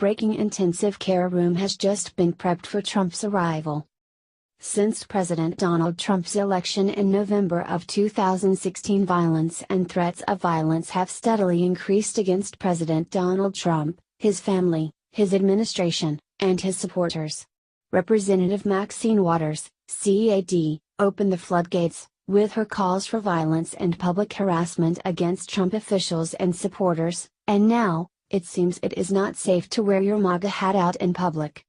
breaking intensive care room has just been prepped for Trump's arrival. Since President Donald Trump's election in November of 2016, violence and threats of violence have steadily increased against President Donald Trump, his family, his administration, and his supporters. Representative Maxine Waters, CAD, opened the floodgates, with her calls for violence and public harassment against Trump officials and supporters, and now, it seems it is not safe to wear your MAGA hat out in public.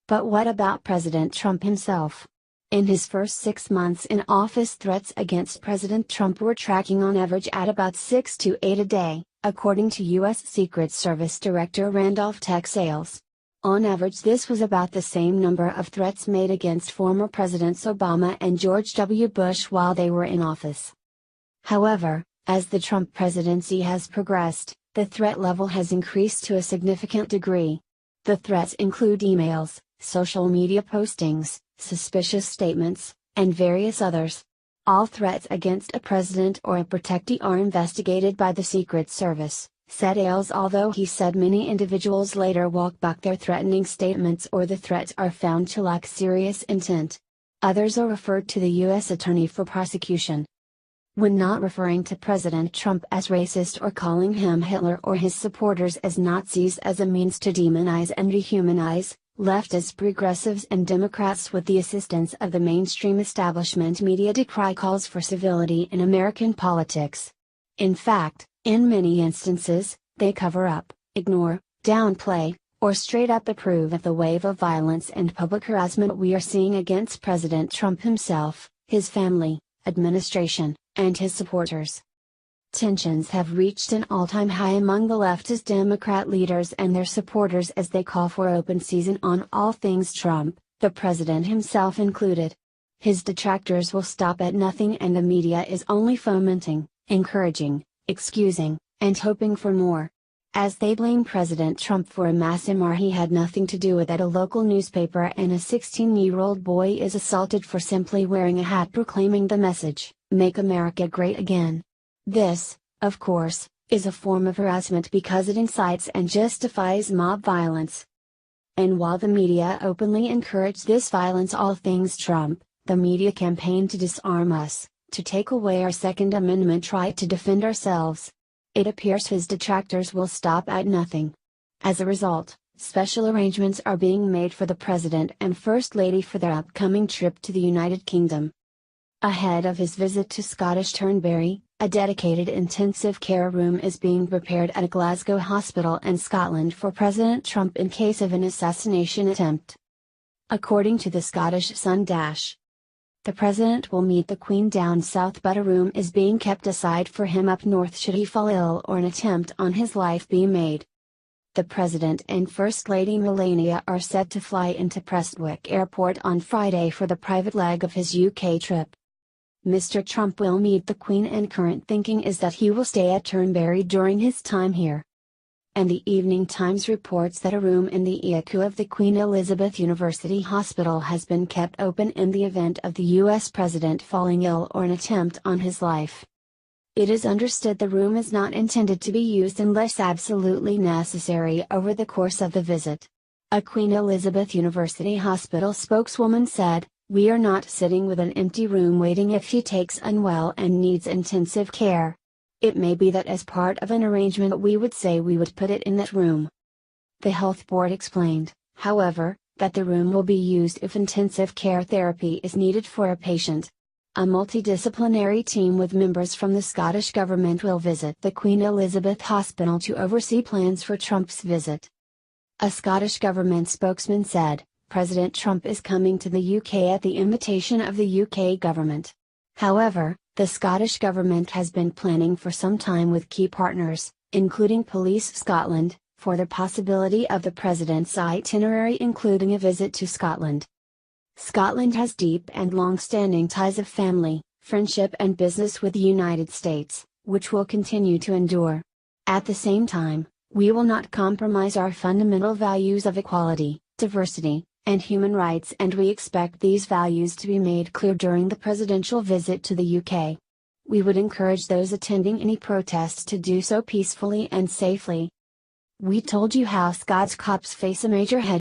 But what about President Trump himself? In his first 6 months in office, threats against President Trump were tracking on average at about 6 to 8 a day, according to U.S. Secret Service Director Randolph Tech Sales. On average, this was about the same number of threats made against former Presidents Obama and George W. Bush while they were in office. However, as the Trump presidency has progressed, the threat level has increased to a significant degree. The threats include emails, social media postings, suspicious statements, and various others. All threats against a president or a protectee are investigated by the Secret Service, said Ailes, although he said many individuals later walk back their threatening statements or the threats are found to lack serious intent. Others are referred to the U.S. Attorney for prosecution. When not referring to President Trump as racist or calling him Hitler or his supporters as Nazis as a means to demonize and dehumanize, leftists, progressives and Democrats with the assistance of the mainstream establishment media decry calls for civility in American politics. In fact, in many instances, they cover up, ignore, downplay, or straight up approve of the wave of violence and public harassment we are seeing against President Trump himself, his family, administration, and his supporters. Tensions have reached an all-time high among the leftist Democrat leaders and their supporters as they call for open season on all things Trump, the president himself included. His detractors will stop at nothing, and the media is only fomenting, encouraging, excusing, and hoping for more. As they blame President Trump for a mass MR he had nothing to do with at a local newspaper, and a 16-year-old boy is assaulted for simply wearing a hat proclaiming the message, "Make America Great Again." This, of course, is a form of harassment because it incites and justifies mob violence. And while the media openly encourage this violence, all things Trump, the media campaign to disarm us, to take away our Second Amendment right to defend ourselves. It appears his detractors will stop at nothing. As a result, special arrangements are being made for the President and First Lady for their upcoming trip to the United Kingdom. Ahead of his visit to Scottish Turnberry, a dedicated intensive care room is being prepared at a Glasgow hospital in Scotland for President Trump in case of an assassination attempt. According to the Scottish Sun. The President will meet the Queen down south, but a room is being kept aside for him up north should he fall ill or an attempt on his life be made. The President and First Lady Melania are set to fly into Prestwick Airport on Friday for the private leg of his UK trip. Mr. Trump will meet the Queen, and current thinking is that he will stay at Turnberry during his time here. And the Evening Times reports that a room in the ICU of the Queen Elizabeth University Hospital has been kept open in the event of the U.S. President falling ill or an attempt on his life. It is understood the room is not intended to be used unless absolutely necessary over the course of the visit. A Queen Elizabeth University Hospital spokeswoman said, "We are not sitting with an empty room waiting if she takes unwell and needs intensive care. It may be that as part of an arrangement we would say we would put it in that room." The health board explained, however, that the room will be used if intensive care therapy is needed for a patient. A multidisciplinary team with members from the Scottish Government will visit the Queen Elizabeth Hospital to oversee plans for Trump's visit. A Scottish Government spokesman said, "President Trump is coming to the UK at the invitation of the UK government." However, the Scottish Government has been planning for some time with key partners, including Police Scotland, for the possibility of the President's itinerary including a visit to Scotland. Scotland has deep and long-standing ties of family, friendship and business with the United States, which will continue to endure. At the same time, we will not compromise our fundamental values of equality, diversity, and human rights, and we expect these values to be made clear during the presidential visit to the UK. We would encourage those attending any protests to do so peacefully and safely. We told you how Scott's cops face a major head